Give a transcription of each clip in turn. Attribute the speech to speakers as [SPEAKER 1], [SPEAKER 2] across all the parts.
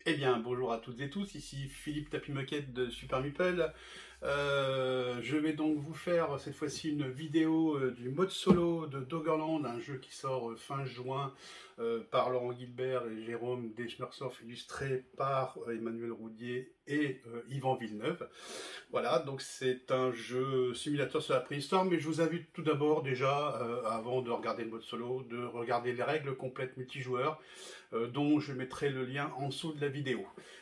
[SPEAKER 1] Eh bien, bonjour à toutes et tous, ici Philippe Tapis Moquette de Super Meeple. Je vais donc vous faire cette fois-ci une vidéo du mode solo de Doggerland, un jeu qui sort fin juin par Laurent Guilbert et Jérôme Deschnershoff, illustré par Emmanuel Roudier et Yvan Villeneuve. Voilà, donc c'est un jeu simulateur sur la préhistoire, mais je vous invite tout d'abord déjà, avant de regarder le mode solo, de regarder les règles complètes multijoueurs, dont je mettrai le lien en dessous de la vidéo.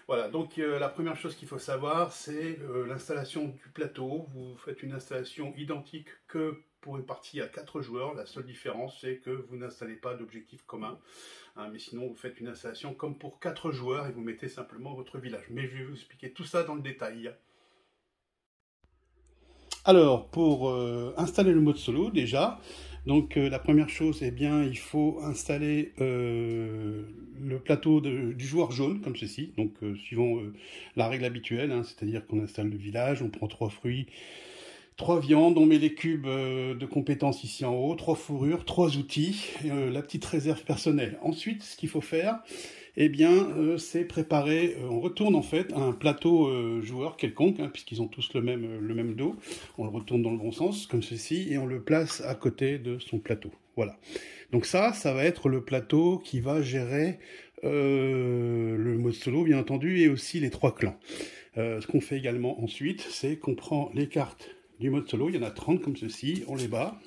[SPEAKER 1] Voilà, donc la première chose qu'il faut savoir, c'est l'installation du plateau. Vous faites une installation identique que pour une partie à 4 joueurs. La seule différence, c'est que vous n'installez pas d'objectif commun. Hein, mais sinon, vous faites une installation comme pour 4 joueurs et vous mettez simplement votre village. Mais je vais vous expliquer tout ça dans le détail. Alors, pour installer le mode solo, déjà, donc la première chose, eh bien, il faut installer le plateau du joueur jaune, comme ceci, donc suivant la règle habituelle, hein, c'est-à-dire qu'on installe le village, on prend 3 fruits, 3 viandes, on met les cubes de compétences ici en haut, 3 fourrures, 3 outils, la petite réserve personnelle. Ensuite, ce qu'il faut faire, eh bien, c'est préparer, on retourne en fait un plateau joueur quelconque, hein, puisqu'ils ont tous le même dos, on le retourne dans le bon sens, comme ceci, et on le place à côté de son plateau. Voilà. Donc ça va être le plateau qui va gérer le mode solo, bien entendu, et aussi les 3 clans. Ce qu'on fait également ensuite, c'est qu'on prend les cartes du mode solo, il y en a 30 comme ceci, on les bat,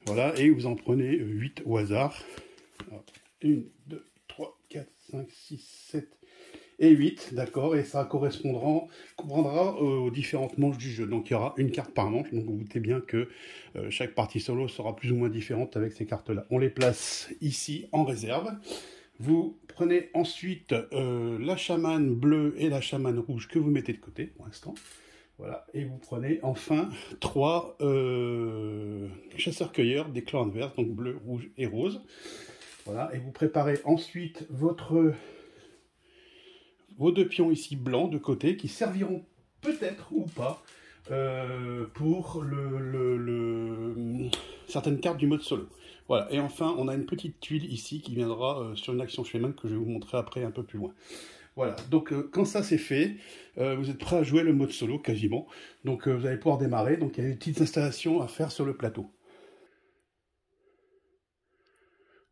[SPEAKER 1] voilà, et vous en prenez 8 au hasard. 1, 2, 3, 4, 5, 6, 7 et 8, d'accord, et ça comprendra aux différentes manches du jeu. Donc il y aura une carte par manche, donc vous doutez bien que chaque partie solo sera plus ou moins différente avec ces cartes-là. On les place ici en réserve. Vous prenez ensuite la chamane bleue et la chamane rouge que vous mettez de côté pour l'instant. Voilà, et vous prenez enfin 3 chasseurs-cueilleurs des clans adverses, donc bleu, rouge et rose. Voilà, et vous préparez ensuite vos 2 pions ici blancs de côté qui serviront peut-être ou pas pour certaines cartes du mode solo. Voilà, et enfin on a une petite tuile ici qui viendra sur une action Schneemann que je vais vous montrer après un peu plus loin. Voilà, donc quand ça c'est fait, vous êtes prêt à jouer le mode solo quasiment. Donc vous allez pouvoir démarrer, donc il y a des petites installations à faire sur le plateau.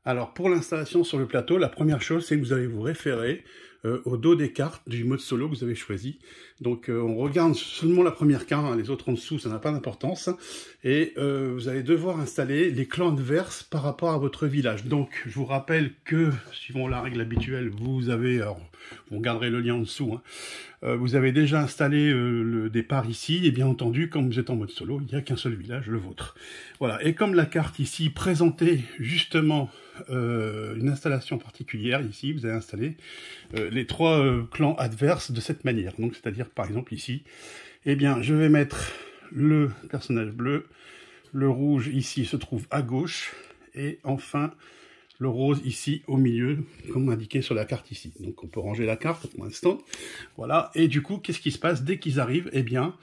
[SPEAKER 1] Alors pour l'installation sur le plateau, la première chose c'est que vous allez vous référer au dos des cartes du mode solo que vous avez choisi. Donc on regarde seulement la première carte, hein, les autres en dessous ça n'a pas d'importance. Et vous allez devoir installer les clans adverses par rapport à votre village. Donc je vous rappelle que, suivant la règle habituelle, vous avez, alors vous regarderez le lien en dessous, hein, vous avez déjà installé le départ ici, et bien entendu, comme vous êtes en mode solo, il n'y a qu'un seul village, le vôtre. Voilà, et comme la carte ici présentait justement une installation particulière, ici, vous avez installé les 3 clans adverses de cette manière. Donc, c'est-à-dire, par exemple, ici, eh bien, je vais mettre le personnage bleu, le rouge ici se trouve à gauche, et enfin, le rose ici au milieu, comme indiqué sur la carte ici. Donc on peut ranger la carte pour l'instant. Voilà, et du coup, qu'est-ce qui se passe dès qu'ils arrivent? Eh bien,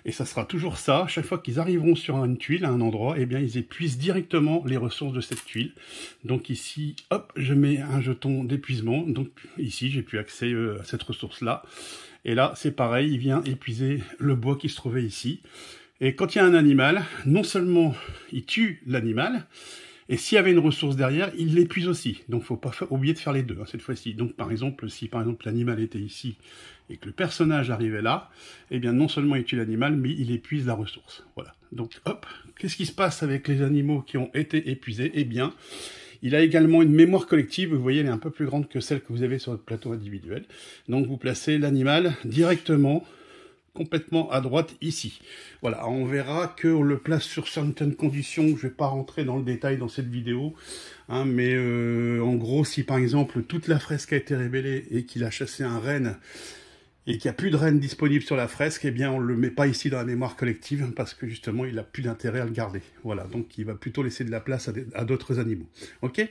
[SPEAKER 1] et ça sera toujours ça, chaque fois qu'ils arriveront sur une tuile, à un endroit, eh bien, ils épuisent directement les ressources de cette tuile. Donc ici, hop, je mets un jeton d'épuisement. Donc ici, j'ai plus accès à cette ressource-là. Et là, c'est pareil, il vient épuiser le bois qui se trouvait ici. Et quand il y a un animal, non seulement il tue l'animal, et s'il y avait une ressource derrière, il l'épuise aussi. Donc il ne faut pas oublier de faire les deux, hein, cette fois-ci. Donc par exemple, si par exemple l'animal était ici et que le personnage arrivait là, eh bien non seulement il tue l'animal, mais il épuise la ressource. Voilà. Donc hop, qu'est-ce qui se passe avec les animaux qui ont été épuisés? Eh bien, il a également une mémoire collective, vous voyez, elle est un peu plus grande que celle que vous avez sur votre plateau individuel. Donc vous placez l'animal directement complètement à droite ici. Voilà, on verra qu'on le place sur certaines conditions, je ne vais pas rentrer dans le détail dans cette vidéo, hein, mais en gros, si par exemple toute la fresque a été révélée et qu'il a chassé un renne, et qu'il n'y a plus de rennes disponibles sur la fresque, eh bien on ne le met pas ici dans la mémoire collective, parce que justement il n'a plus d'intérêt à le garder. Voilà, donc il va plutôt laisser de la place à d'autres animaux. Ok ?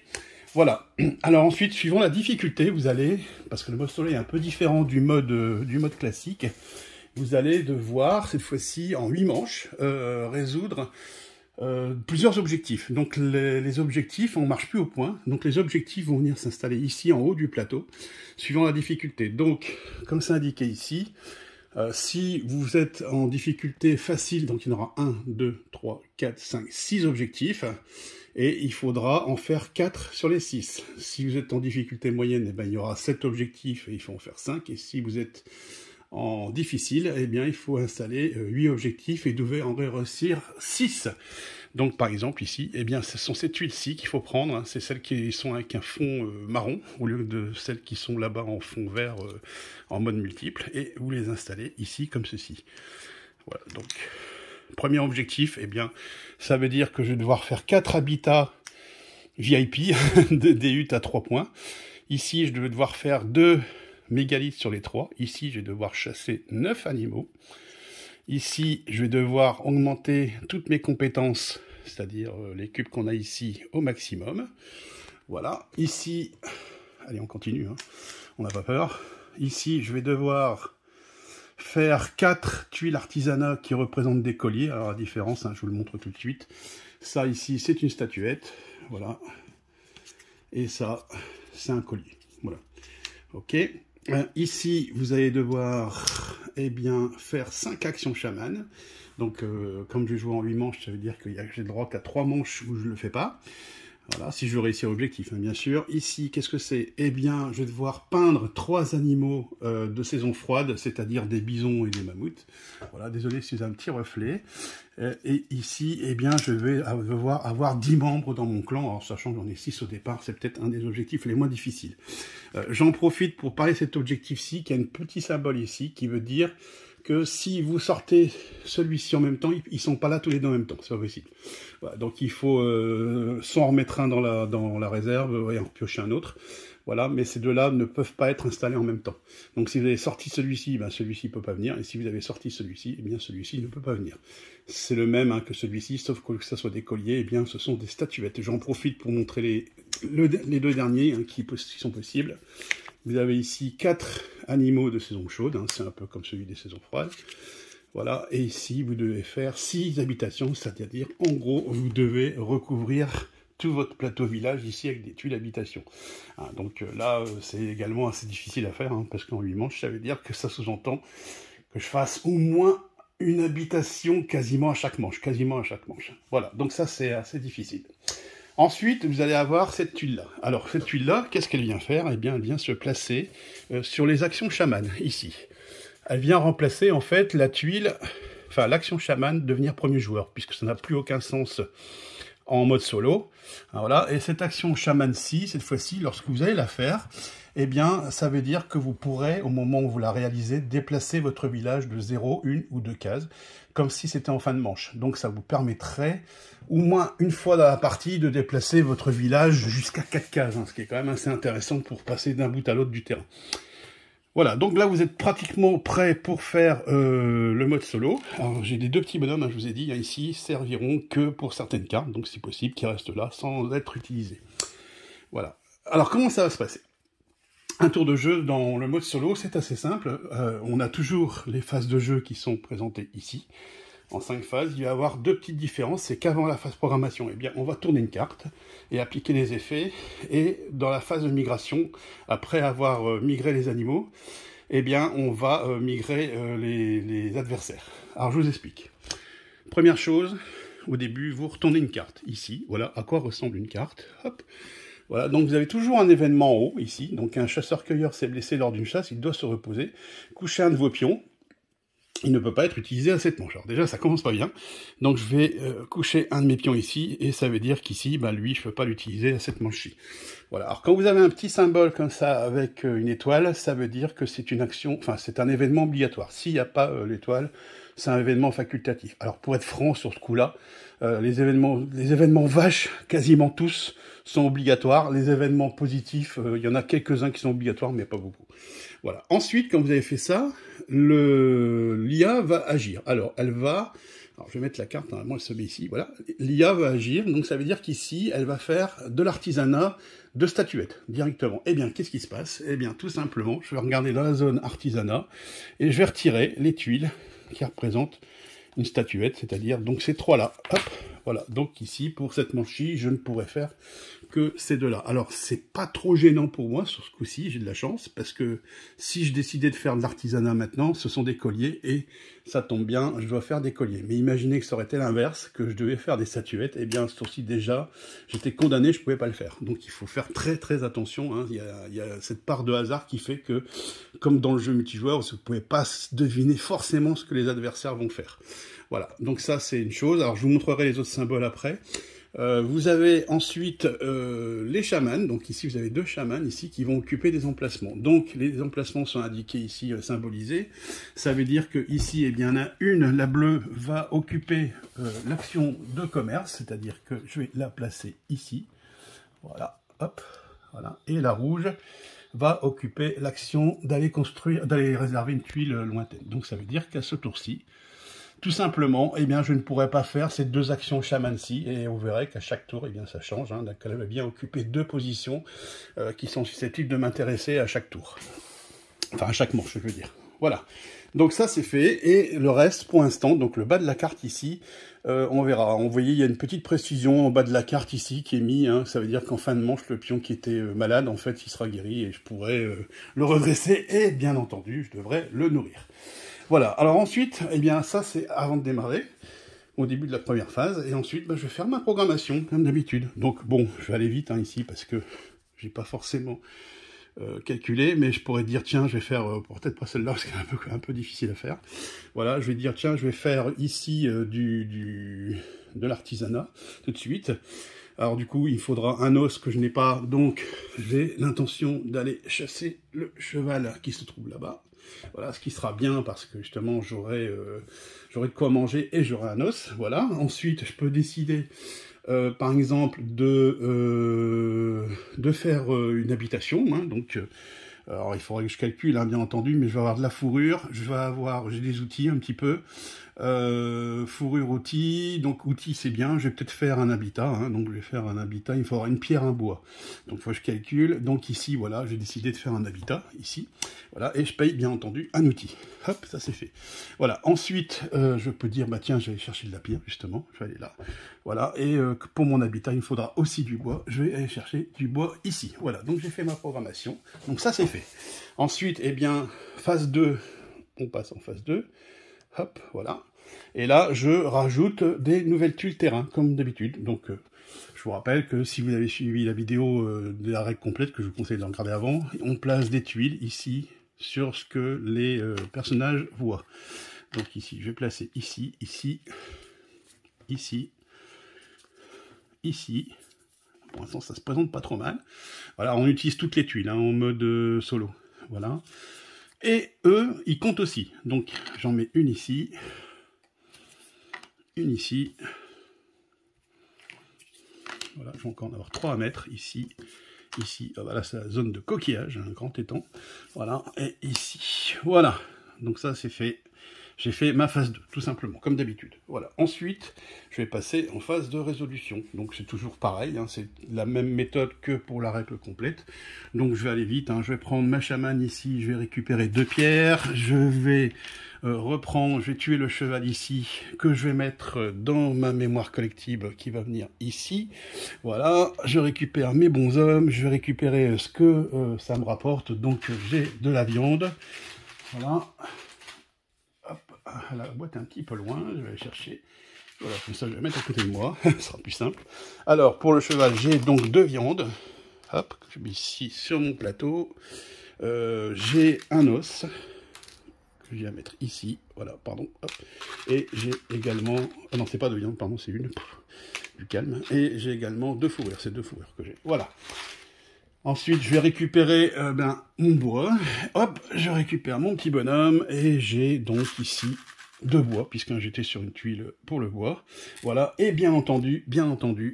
[SPEAKER 1] Voilà. Alors ensuite, suivant la difficulté, vous allez, parce que le mode solo est un peu différent du mode classique, vous allez devoir, cette fois-ci, en 8 manches, résoudre plusieurs objectifs. Donc les objectifs, on marche plus au point. Donc les objectifs vont venir s'installer ici en haut du plateau, suivant la difficulté. Donc, comme c'est indiqué ici, si vous êtes en difficulté facile, donc il y en aura 1, 2, 3, 4, 5, 6 objectifs, et il faudra en faire 4 sur les 6. Si vous êtes en difficulté moyenne, eh ben, il y aura 7 objectifs et il faut en faire 5. Et si vous êtes en difficile, eh bien, il faut installer 8 objectifs et vous devez en réussir 6. Donc, par exemple, ici, eh bien, ce sont ces tuiles-ci qu'il faut prendre. Hein. C'est celles qui sont avec un fond marron, au lieu de celles qui sont là-bas en fond vert en mode multiple. Et vous les installez ici, comme ceci. Voilà, donc, premier objectif, eh bien, ça veut dire que je vais devoir faire 4 habitats VIP, des huttes à 3 points. Ici, je vais devoir faire 2 mégalithes sur les 3. Ici, je vais devoir chasser 9 animaux. Ici, je vais devoir augmenter toutes mes compétences, c'est-à-dire les cubes qu'on a ici, au maximum. Voilà. Ici, allez, on continue, hein. On n'a pas peur. Ici, je vais devoir faire 4 tuiles artisanat qui représentent des colliers. Alors, la différence, hein, je vous le montre tout de suite. Ça, ici, c'est une statuette. Voilà. Et ça, c'est un collier. Voilà. OK. Ici, vous allez devoir faire 5 actions chaman. Donc, comme je joue en 8 manches, ça veut dire que j'ai le droit qu'à 3 manches où je ne le fais pas. Voilà, si je veux réussir l'objectif, hein, bien sûr. Ici, qu'est-ce que c'est? Eh bien, je vais devoir peindre 3 animaux de saison froide, c'est-à-dire des bisons et des mammouths. Voilà, désolé si c'est un petit reflet. Et ici, eh bien, je vais devoir avoir 10 membres dans mon clan. Alors, sachant que j'en ai 6 au départ, c'est peut-être un des objectifs les moins difficiles. J'en profite pour parler de cet objectif-ci, qui a un petit symbole ici, qui veut dire que si vous sortez celui-ci en même temps, ils sont pas là tous les deux en même temps, c'est pas possible. Voilà, donc il faut soit en remettre un dans la réserve et en piocher un autre. Voilà, mais ces deux-là ne peuvent pas être installés en même temps. Donc si vous avez sorti celui-ci, ben celui-ci ne peut pas venir, et si vous avez sorti celui-ci, eh bien celui-ci ne peut pas venir. C'est le même hein, que celui-ci, sauf que ça soit des colliers, eh bien ce sont des statuettes. J'en profite pour montrer les deux derniers hein, qui sont possibles. Vous avez ici 4 animaux de saison chaude, hein, c'est un peu comme celui des saisons froides. Voilà, et ici vous devez faire 6 habitations, c'est-à-dire en gros vous devez recouvrir tout votre plateau village ici avec des tuiles habitation. Hein, donc là c'est également assez difficile à faire, hein, parce qu'en 8 manches ça veut dire que ça sous-entend que je fasse au moins une habitation quasiment à chaque manche, Voilà, donc ça c'est assez difficile. Ensuite, vous allez avoir cette tuile-là. Alors, cette tuile-là, qu'est-ce qu'elle vient faire? Eh bien, elle vient se placer sur les actions chaman, ici. Elle vient remplacer, en fait, la tuile, enfin, l'action chaman devenir premier joueur, puisque ça n'a plus aucun sens en mode solo. Alors, voilà, et cette action chaman-ci, cette fois-ci, lorsque vous allez la faire, eh bien, ça veut dire que vous pourrez, au moment où vous la réalisez, déplacer votre village de 0, 1 ou 2 cases, comme si c'était en fin de manche. Donc, ça vous permettrait, au moins une fois dans la partie, de déplacer votre village jusqu'à 4 cases, hein, ce qui est quand même assez intéressant pour passer d'un bout à l'autre du terrain. Voilà, donc là, vous êtes pratiquement prêt pour faire le mode solo. Alors, j'ai les 2 petits bonhommes, hein, je vous ai dit, hein, ici, serviront que pour certaines cartes, donc c'est possible qu'ils restent là sans être utilisés. Voilà. Alors, comment ça va se passer? Un tour de jeu dans le mode solo, c'est assez simple. On a toujours les phases de jeu qui sont présentées ici. En 5 phases, il va y avoir 2 petites différences. C'est qu'avant la phase programmation, eh bien, on va tourner une carte et appliquer les effets. Et dans la phase de migration, après avoir migré les animaux, eh bien, on va migrer les adversaires. Alors, je vous explique. Première chose, au début, vous retournez une carte. Ici, voilà à quoi ressemble une carte. Hop. Voilà, donc vous avez toujours un événement en haut, ici. Donc un chasseur-cueilleur s'est blessé lors d'une chasse, il doit se reposer. Coucher un de vos pions. Il ne peut pas être utilisé à cette manche. Alors déjà, ça commence pas bien. Donc je vais coucher un de mes pions ici, et ça veut dire qu'ici, ben, lui, je ne peux pas l'utiliser à cette manche-ci. Voilà. Alors quand vous avez un petit symbole comme ça avec une étoile, ça veut dire que c'est une action, enfin c'est un événement obligatoire. S'il n'y a pas l'étoile, c'est un événement facultatif. Alors pour être franc sur ce coup-là, les événements vaches, quasiment tous, sont obligatoires. Les événements positifs, il y en a quelques-uns qui sont obligatoires, mais pas beaucoup. Voilà. Ensuite, quand vous avez fait ça, l'IA va agir. Alors, elle va... Alors, je vais mettre la carte, normalement, elle se met ici, voilà. L'IA va agir, donc ça veut dire qu'ici, elle va faire de l'artisanat de statuettes, directement. Eh bien, qu'est-ce qui se passe? Eh bien, tout simplement, je vais regarder dans la zone artisanat, et je vais retirer les tuiles qui représentent une statuette, c'est-à-dire, donc, ces 3-là. Hop, Voilà, donc ici, pour cette manche-ci, je ne pourrais faire que ces deux-là. Alors, c'est pas trop gênant pour moi sur ce coup-ci, j'ai de la chance, parce que si je décidais de faire de l'artisanat maintenant, ce sont des colliers, et ça tombe bien, je dois faire des colliers. Mais imaginez que ça aurait été l'inverse, que je devais faire des statuettes, et bien, ce tour-ci, déjà, j'étais condamné, je pouvais pas le faire. Donc, il faut faire très très attention, hein. Il y a cette part de hasard qui fait que, comme dans le jeu multijoueur, vous ne pouvez pas deviner forcément ce que les adversaires vont faire. Voilà, donc ça c'est une chose. Alors je vous montrerai les autres symboles après. Vous avez ensuite les chamans. Donc ici vous avez deux chamans ici qui vont occuper des emplacements. Donc les emplacements sont indiqués ici, symbolisés. Ça veut dire que ici, eh bien, il y en a une, la bleue, va occuper l'action de commerce, c'est-à-dire que je vais la placer ici. Voilà, hop, voilà. Et la rouge va occuper l'action d'aller construire, d'aller réserver une tuile lointaine. Donc ça veut dire qu'à ce tour-ci, tout simplement, eh bien, je ne pourrais pas faire ces deux actions chaman-ci, et vous verrez qu'à chaque tour, eh bien, ça change. Hein, donc, elle va bien occuper deux positions qui sont susceptibles de m'intéresser à chaque tour. Enfin, à chaque manche, je veux dire. Voilà. Donc ça, c'est fait. Et le reste, pour l'instant, donc le bas de la carte ici, on verra. Vous voyez, il y a une petite précision en bas de la carte ici qui est mise. Hein, ça veut dire qu'en fin de manche, le pion qui était malade, en fait, il sera guéri et je pourrai le redresser. Et bien entendu, je devrais le nourrir. Voilà, alors ensuite, eh bien ça c'est avant de démarrer, au début de la première phase, et ensuite je vais faire ma programmation, comme d'habitude. Donc bon, je vais aller vite hein, ici, parce que j'ai pas forcément calculé, mais je pourrais dire, tiens, je vais faire, peut-être pas celle-là, parce qu'elle est un peu difficile à faire. Voilà, je vais dire, tiens, je vais faire ici de l'artisanat, tout de suite. Alors du coup, il faudra un os que je n'ai pas, donc j'ai l'intention d'aller chasser le cheval qui se trouve là-bas. Voilà, ce qui sera bien parce que justement j'aurai de quoi manger et j'aurai un os. Voilà. Ensuite, je peux décider, par exemple, de faire une habitation. Hein, donc, alors il faudrait que je calcule, hein, bien entendu, mais je vais avoir de la fourrure, j'ai des outils un petit peu. Fourrure, outils, donc outils c'est bien, je vais peut-être faire un habitat, hein, donc je vais faire un habitat, il faudra une pierre, un bois, donc il faut que je calcule, donc ici voilà, j'ai décidé de faire un habitat, ici, voilà, et je paye bien entendu un outil, hop, ça c'est fait, voilà, ensuite je peux dire, bah tiens, je vais aller chercher de la pierre, justement, je vais aller là, voilà, et pour mon habitat, il me faudra aussi du bois, je vais aller chercher du bois ici, voilà, donc j'ai fait ma programmation, donc ça c'est fait, ensuite, eh bien, phase 2, on passe en phase 2, hop, voilà. Et là, je rajoute des nouvelles tuiles terrain, comme d'habitude. Donc, je vous rappelle que si vous avez suivi la vidéo de la règle complète, que je vous conseille de regarder avant, on place des tuiles ici, sur ce que les personnages voient. Donc ici, je vais placer ici, ici, ici, ici. Pour l'instant, ça se présente pas trop mal. Voilà, on utilise toutes les tuiles, hein, en mode solo. Voilà. Et eux, ils comptent aussi. Donc, j'en mets une ici. Une ici. Voilà, je vais encore en avoir 3 à mettre. Ici. Ici. Ah, voilà, c'est la zone de coquillage, un grand étang. Voilà. Et ici. Voilà. Donc ça, c'est fait. J'ai fait ma phase 2, tout simplement, comme d'habitude. Voilà. Ensuite, je vais passer en phase de résolution. Donc c'est toujours pareil, hein, c'est la même méthode que pour la règle complète. Donc je vais aller vite, hein, je vais prendre ma chamane ici, je vais récupérer 2 pierres, je vais reprendre, je vais tuer le cheval ici, que je vais mettre dans ma mémoire collective qui va venir ici. Voilà, je récupère mes bonshommes, je vais récupérer ce que ça me rapporte, donc j'ai de la viande. Voilà. La boîte est un petit peu loin, je vais aller chercher. Voilà, comme ça je vais la mettre à côté de moi, ce sera plus simple. Alors, pour le cheval, j'ai donc 2 viandes. Hop, que je mets ici sur mon plateau. J'ai un os, que j'ai à mettre ici. Voilà, pardon. Hop. Et j'ai également... Ah non, c'est pas 2 viandes, pardon, c'est une. Du calme. Et j'ai également 2 fourrures, c'est 2 fourrures que j'ai. Voilà. Ensuite, je vais récupérer mon bois. Hop, je récupère mon petit bonhomme. Et j'ai donc ici 2 bois, puisque j'étais sur une tuile pour le bois. Voilà, et bien entendu,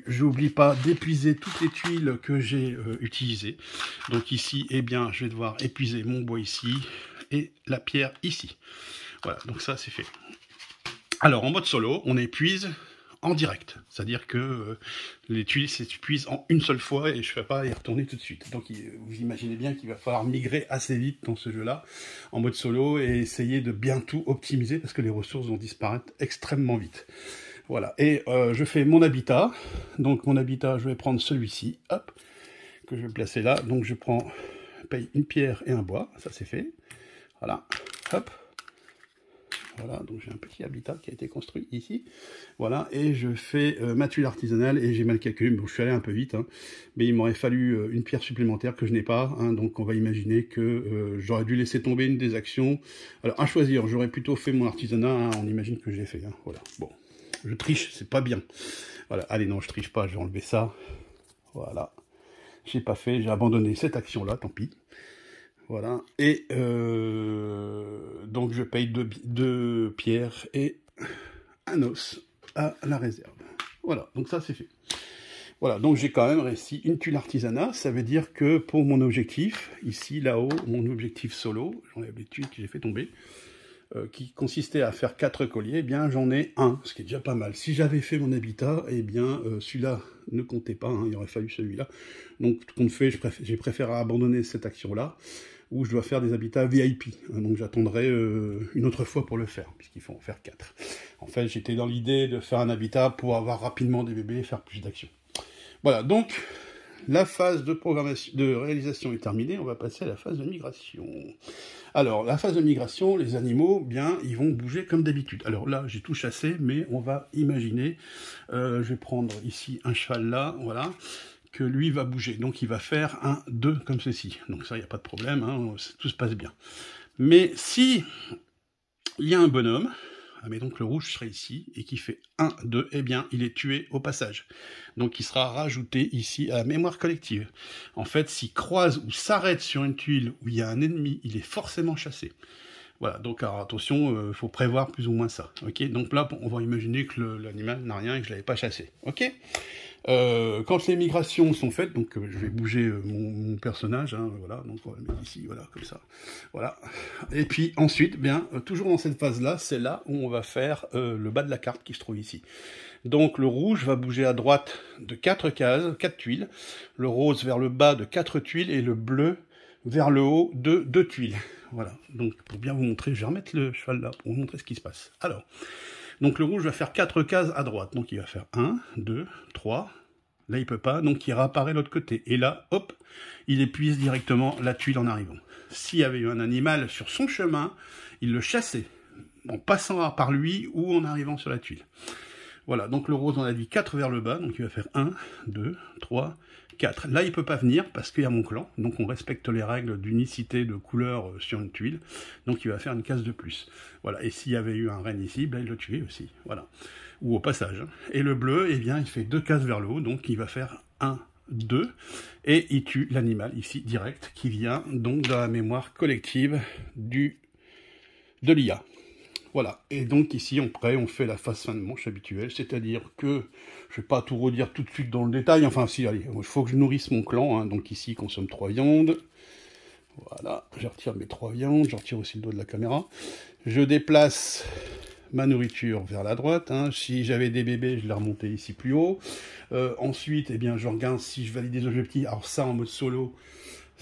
[SPEAKER 1] j'oublie pas d'épuiser toutes les tuiles que j'ai utilisées. Donc ici, eh bien, je vais devoir épuiser mon bois ici, et la pierre ici. Voilà, donc ça, c'est fait. Alors, en mode solo, on épuise en direct, c'est-à-dire que les tuiles s'épuisent en une seule fois et je ne vais pas y retourner tout de suite. Donc vous imaginez bien qu'il va falloir migrer assez vite dans ce jeu-là, en mode solo, et essayer de bien tout optimiser parce que les ressources vont disparaître extrêmement vite. Voilà, et je fais mon habitat. Donc mon habitat, je vais prendre celui-ci, hop, que je vais placer là. Donc je prends une pierre et un bois, ça c'est fait. Voilà, hop. Voilà, donc j'ai un petit habitat qui a été construit ici. Voilà, et je fais ma tuile artisanale, et j'ai mal calculé, bon, je suis allé un peu vite, hein, mais il m'aurait fallu une pierre supplémentaire que je n'ai pas, hein, donc on va imaginer que j'aurais dû laisser tomber une des actions. Alors, à choisir, j'aurais plutôt fait mon artisanat, hein, on imagine que j'ai fait, hein, voilà, bon, je triche, c'est pas bien. Voilà, allez, non, je triche pas, je vais enlever ça, voilà, j'ai pas fait, j'ai abandonné cette action-là, tant pis. Voilà, et donc je paye deux pierres et un os à la réserve. Voilà, donc ça c'est fait. Voilà, donc j'ai quand même réussi une tuile artisanat, ça veut dire que pour mon objectif, ici, là-haut, mon objectif solo, j'enlève les tuiles que j'ai fait tomber, qui consistait à faire 4 colliers, eh bien j'en ai un, ce qui est déjà pas mal. Si j'avais fait mon habitat, eh bien celui-là ne comptait pas, hein, il aurait fallu celui-là. Donc tout compte fait, j'ai préféré abandonner cette action-là, où je dois faire des habitats VIP. Hein, donc j'attendrai une autre fois pour le faire, puisqu'il faut en faire 4. En fait, j'étais dans l'idée de faire un habitat pour avoir rapidement des bébés et faire plus d'actions. Voilà, donc la phase de programmation, de réalisation est terminée, on va passer à la phase de migration. Alors, la phase de migration, les animaux, bien, ils vont bouger comme d'habitude. Alors là, j'ai tout chassé, mais on va imaginer, je vais prendre ici un cheval là, voilà, que lui va bouger. Donc il va faire un 2 comme ceci. Donc ça, il n'y a pas de problème, hein, tout se passe bien. Mais si il y a un bonhomme, admettons que le rouge serait ici, et qui fait 1, 2, eh bien, il est tué au passage. Donc il sera rajouté ici à la mémoire collective. En fait, s'il croise ou s'arrête sur une tuile où il y a un ennemi, il est forcément chassé. Voilà, donc alors, attention, faut prévoir plus ou moins ça. Ok, donc là, on va imaginer que l'animal n'a rien et que je ne l'avais pas chassé. Ok. Quand les migrations sont faites, donc je vais bouger mon personnage, hein, voilà, donc on va le mettre ici, voilà, comme ça, voilà. Et puis ensuite, bien, toujours dans cette phase-là, c'est là où on va faire le bas de la carte qui se trouve ici. Donc le rouge va bouger à droite de 4 cases, 4 tuiles, le rose vers le bas de 4 tuiles, et le bleu vers le haut de 2 tuiles. Voilà, donc pour bien vous montrer, je vais remettre le cheval là pour vous montrer ce qui se passe. Alors, donc le rouge va faire 4 cases à droite, donc il va faire 1, 2, 3, là il peut pas, donc il réapparaît de l'autre côté. Et là, hop, il épuise directement la tuile en arrivant. S'il y avait eu un animal sur son chemin, il le chassait, en passant par lui ou en arrivant sur la tuile. Voilà, donc le rose on a dit 4 vers le bas, donc il va faire 1, 2, 3, 4. Là, il ne peut pas venir parce qu'il y a mon clan, donc on respecte les règles d'unicité de couleur sur une tuile, donc il va faire une case de plus. Voilà, et s'il y avait eu un renne ici, ben, il le tuait aussi, voilà, ou au passage. Et le bleu, eh bien, il fait 2 cases vers le haut, donc il va faire 1, 2, et il tue l'animal ici, direct, qui vient donc dans la mémoire collective de l'IA. Voilà, et donc ici, on fait la phase fin de manche habituelle, c'est-à-dire que, je ne vais pas tout redire tout de suite dans le détail, enfin si, allez, il faut que je nourrisse mon clan, hein, donc ici, il consomme 3 viandes, voilà, je retire mes 3 viandes, je retire aussi le dos de la caméra, je déplace ma nourriture vers la droite, hein. Si j'avais des bébés, je les remontais ici plus haut, ensuite, eh bien, je regarde si je valide des objectifs, alors ça, en mode solo,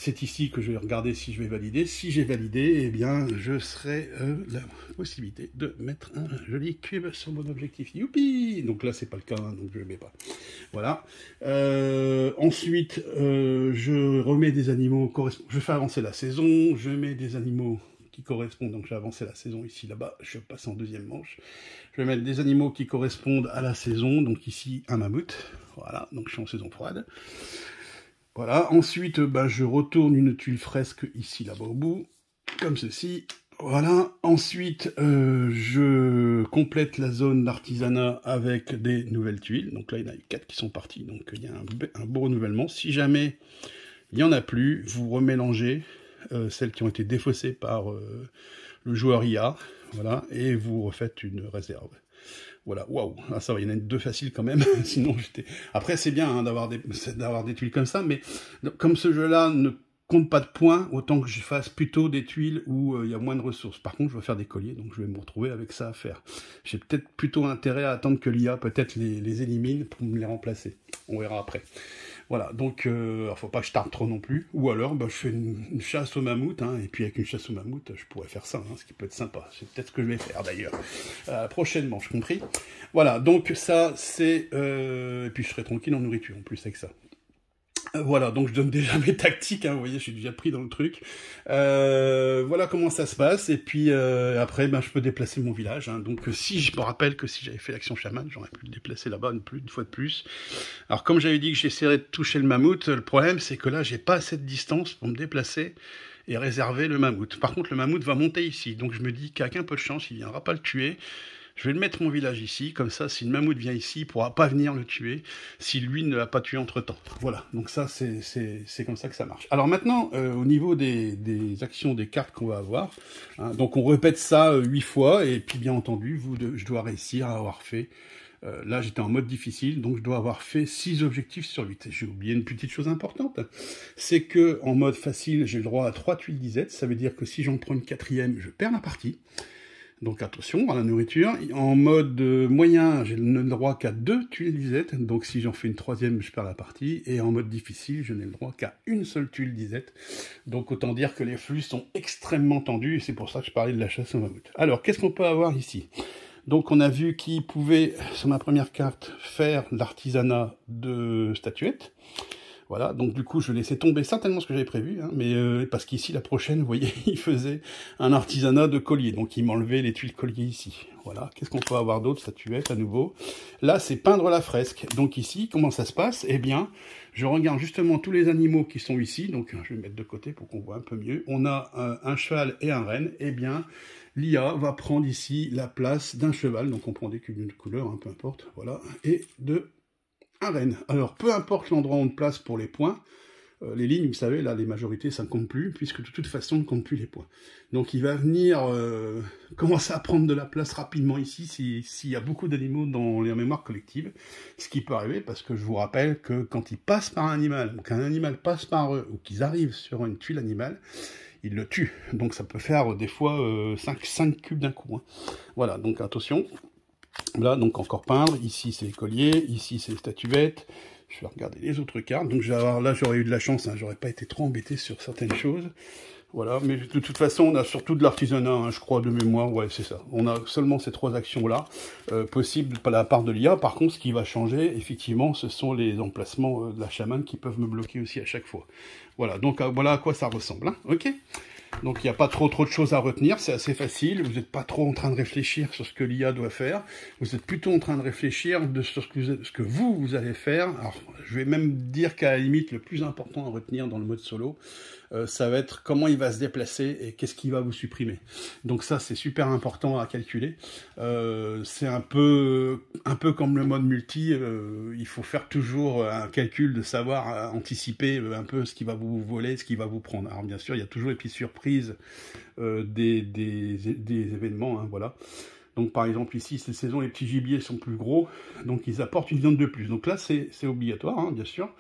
[SPEAKER 1] c'est ici que je vais regarder si je vais valider. Si j'ai validé, eh bien, je serai la possibilité de mettre un joli cube sur mon objectif. Youpi! Donc là, c'est pas le cas, hein, donc je ne le mets pas. Voilà. Ensuite, je remets des animaux correspondants. Je fais avancer la saison. Je mets des animaux qui correspondent. Donc, j'ai avancé la saison ici, là-bas. Je passe en deuxième manche. Je vais mettre des animaux qui correspondent à la saison. Donc ici, un mammouth. Voilà. Donc, je suis en saison froide. Voilà, ensuite, je retourne une tuile fresque ici, là-bas au bout, comme ceci. Voilà, ensuite, je complète la zone d'artisanat avec des nouvelles tuiles. Donc là, il y en a eu 4 qui sont parties, donc il y a un beau renouvellement. Si jamais il n'y en a plus, vous remélangez celles qui ont été défaussées par le joueur IA, voilà, et vous refaites une réserve. Voilà, waouh, ah, ça va, il y en a 2 faciles quand même, sinon j'étais... Après, c'est bien hein, d'avoir des tuiles comme ça, mais comme ce jeu-là ne compte pas de points, autant que je fasse plutôt des tuiles où il y a moins de ressources. Par contre, je vais faire des colliers, donc je vais me retrouver avec ça à faire. J'ai peut-être plutôt intérêt à attendre que l'IA peut-être les élimine pour me les remplacer. On verra après. Voilà, donc faut pas que je tarde trop non plus. Ou alors, je fais une chasse au mammouth, hein, et puis avec une chasse au mammouth, je pourrais faire ça, hein, ce qui peut être sympa. C'est peut-être ce que je vais faire d'ailleurs. Prochainement, je compris. Voilà, donc ça, c'est... et puis je serai tranquille en nourriture, en plus, avec ça. Voilà, donc je donne déjà mes tactiques, hein, vous voyez, je suis déjà pris dans le truc. Voilà comment ça se passe, et puis après, je peux déplacer mon village. Hein, donc si je me rappelle que si j'avais fait l'action chaman, j'aurais pu le déplacer là-bas une fois de plus. Alors comme j'avais dit que j'essaierais de toucher le mammouth, le problème c'est que là, j'ai pas assez de distance pour me déplacer et réserver le mammouth. Par contre, le mammouth va monter ici, donc je me dis qu'avec un peu de chance, il viendra pas le tuer. Je vais le mettre mon village ici, comme ça, si le mammouth vient ici, il ne pourra pas venir le tuer, si lui ne l'a pas tué entre-temps. Voilà, donc ça, c'est comme ça que ça marche. Alors maintenant, au niveau des actions des cartes qu'on va avoir, hein, donc on répète ça 8 fois, et puis bien entendu, je dois réussir à avoir fait... là, j'étais en mode difficile, donc je dois avoir fait 6 objectifs sur 8. J'ai oublié une petite chose importante, c'est que en mode facile, j'ai le droit à 3 tuiles disettes, ça veut dire que si j'en prends une 4e, je perds la partie. Donc attention à la nourriture. En mode moyen, je n'ai le droit qu'à 2 tuiles disette. Donc si j'en fais une 3e, je perds la partie. Et en mode difficile, je n'ai le droit qu'à une seule tuile disette. Donc autant dire que les flux sont extrêmement tendus. Et c'est pour ça que je parlais de la chasse au mammouth. Alors, qu'est-ce qu'on peut avoir ici? Donc on a vu qu'il pouvait, sur ma première carte, faire l'artisanat de statuettes. Voilà, donc du coup, je laissais tomber certainement ce que j'avais prévu, hein, mais parce qu'ici, la prochaine, vous voyez, il faisait un artisanat de collier, donc il m'enlevait les tuiles collier ici. Voilà, qu'est-ce qu'on peut avoir d'autre? Statuette, à nouveau. Là, c'est peindre la fresque. Donc ici, comment ça se passe? Eh bien, je regarde justement tous les animaux qui sont ici, donc je vais mettre de côté pour qu'on voit un peu mieux. On a un cheval et un renne, eh bien, l'IA va prendre ici la place d'un cheval, donc on prend des cubes d'une couleur, hein, peu importe, voilà, et de un renne. Alors, peu importe l'endroit où on place pour les points, les lignes, vous savez, là, les majorités, ça ne compte plus, puisque de toute façon, on ne compte plus les points. Donc, il va venir commencer à prendre de la place rapidement ici, s'il y a beaucoup d'animaux dans les mémoires collectives, ce qui peut arriver, parce que je vous rappelle que quand ils passent par un animal, ou qu'un animal passe par eux, ou qu'ils arrivent sur une tuile animale, ils le tuent. Donc, ça peut faire des fois 5 cubes d'un coup. Hein. Voilà, donc attention. Là, donc encore peindre, ici c'est les colliers, ici c'est les statuettes, je vais regarder les autres cartes, donc là j'aurais eu de la chance, hein, j'aurais pas été trop embêté sur certaines choses, voilà, mais de toute façon on a surtout de l'artisanat, hein, je crois de mémoire, ouais c'est ça, on a seulement ces 3 actions-là, possibles par la part de l'IA. Par contre ce qui va changer, effectivement, ce sont les emplacements de la chamane qui peuvent me bloquer aussi à chaque fois. Voilà, donc voilà à quoi ça ressemble, hein, ok. Donc il n'y a pas trop de choses à retenir, c'est assez facile, vous n'êtes pas trop en train de réfléchir sur ce que l'IA doit faire, vous êtes plutôt en train de réfléchir sur ce que vous allez faire. Alors je vais même dire qu'à la limite, le plus important à retenir dans le mode solo, ça va être comment il va se déplacer et qu'est-ce qu'il va vous supprimer. Donc ça c'est super important à calculer. C'est un peu comme le mode multi, il faut faire toujours un calcul de savoir anticiper un peu ce qui va vous voler, ce qui va vous prendre. Alors bien sûr il y a toujours les petites surprises des événements, hein, voilà. Donc par exemple ici, ces saisons, les petits gibiers sont plus gros, donc ils apportent une viande de plus. Donc là c'est obligatoire, hein, bien sûr.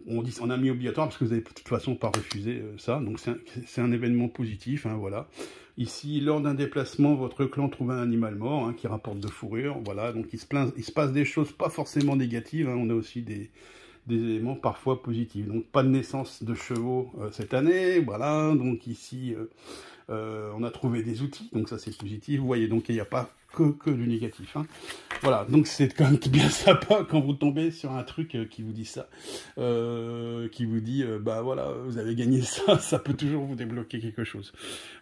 [SPEAKER 1] On a mis obligatoire parce que vous n'avez de toute façon pas refusé ça, donc c'est un événement positif, hein, voilà. Ici, lors d'un déplacement, votre clan trouve un animal mort, hein, qui rapporte de fourrure, voilà, donc il se passe des choses pas forcément négatives, hein, on a aussi des éléments parfois positifs. Donc pas de naissance de chevaux cette année, voilà, donc ici on a trouvé des outils, donc ça c'est positif, vous voyez, donc il n'y a pas que du négatif, hein. Voilà, donc c'est quand même bien sympa quand vous tombez sur un truc qui vous dit ça, qui vous dit, bah voilà, vous avez gagné ça, ça peut toujours vous débloquer quelque chose.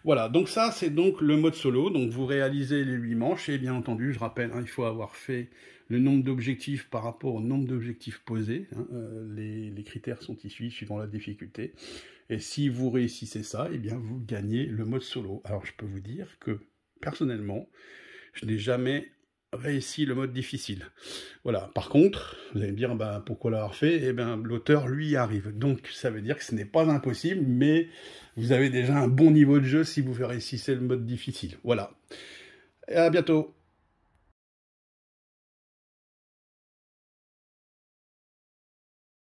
[SPEAKER 1] Voilà, donc ça c'est donc le mode solo, donc vous réalisez les 8 manches, et bien entendu, je rappelle, hein, il faut avoir fait le nombre d'objectifs par rapport au nombre d'objectifs posés, hein, les critères sont issus suivant la difficulté, et si vous réussissez ça, et bien vous gagnez le mode solo. Alors je peux vous dire que, personnellement, je n'ai jamais réussi le mode difficile. Voilà. Par contre, vous allez me dire, bah, pourquoi l'avoir fait? Eh bien, l'auteur, lui, y arrive. Donc, ça veut dire que ce n'est pas impossible, mais vous avez déjà un bon niveau de jeu si vous réussissez le mode difficile. Voilà. Et à bientôt.